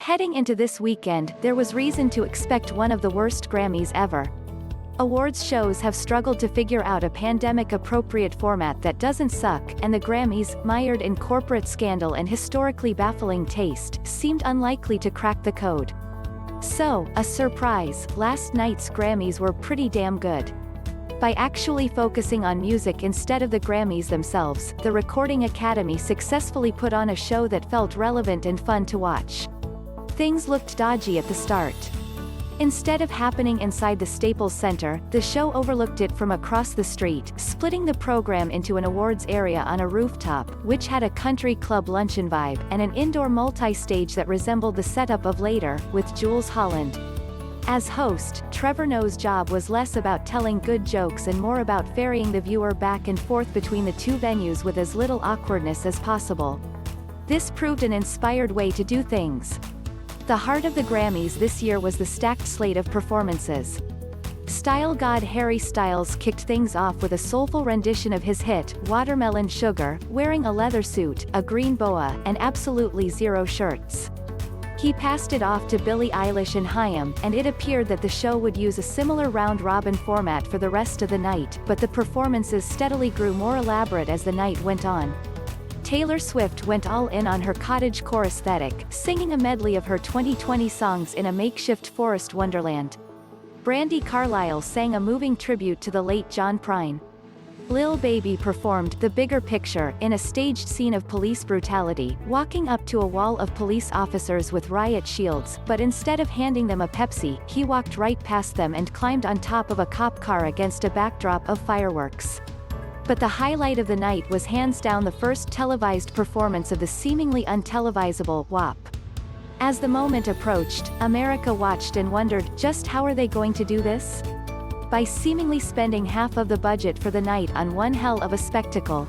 Heading into this weekend, there was reason to expect one of the worst Grammys ever. Awards shows have struggled to figure out a pandemic-appropriate format that doesn't suck, and the Grammys, mired in corporate scandal and historically baffling taste, seemed unlikely to crack the code. So, a surprise, last night's Grammys were pretty damn good. By actually focusing on music instead of the Grammys themselves, the Recording Academy successfully put on a show that felt relevant and fun to watch. Things looked dodgy at the start. Instead of happening inside the Staples Center, the show overlooked it from across the street, splitting the program into an awards area on a rooftop, which had a country club luncheon vibe, and an indoor multi-stage that resembled the setup of Later, with Jools Holland. As host, Trevor Noah's job was less about telling good jokes and more about ferrying the viewer back and forth between the two venues with as little awkwardness as possible. This proved an inspired way to do things. The heart of the Grammys this year was the stacked slate of performances. Style god Harry Styles kicked things off with a soulful rendition of his hit, Watermelon Sugar, wearing a leather suit, a green boa, and absolutely zero shirts. He passed it off to Billie Eilish and HAIM, and it appeared that the show would use a similar round-robin format for the rest of the night, but the performances steadily grew more elaborate as the night went on. Taylor Swift went all in on her cottage-core aesthetic, singing a medley of her 2020 songs in a makeshift forest wonderland. Brandy Carlile sang a moving tribute to the late John Prine. Lil Baby performed The Bigger Picture in a staged scene of police brutality, walking up to a wall of police officers with riot shields, but instead of handing them a Pepsi, he walked right past them and climbed on top of a cop car against a backdrop of fireworks. But the highlight of the night was hands down the first televised performance of the seemingly un-televisable WAP. As the moment approached, America watched and wondered, just how are they going to do this? By seemingly spending half of the budget for the night on one hell of a spectacle.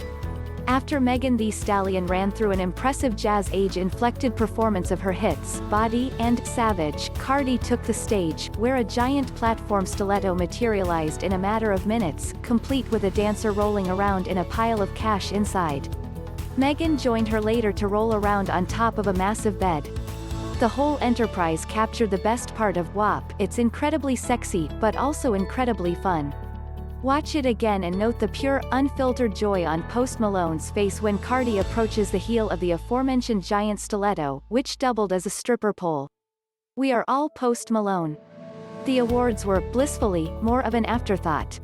After Megan Thee Stallion ran through an impressive jazz-age inflected performance of her hits, Body and Savage, Cardi took the stage, where a giant platform stiletto materialized in a matter of minutes, complete with a dancer rolling around in a pile of cash inside. Megan joined her later to roll around on top of a massive bed. The whole enterprise captured the best part of WAP, it's incredibly sexy, but also incredibly fun. Watch it again and note the pure, unfiltered joy on Post Malone's face when Cardi approaches the heel of the aforementioned giant stiletto, which doubled as a stripper pole. We are all Post Malone. The awards were, blissfully, more of an afterthought.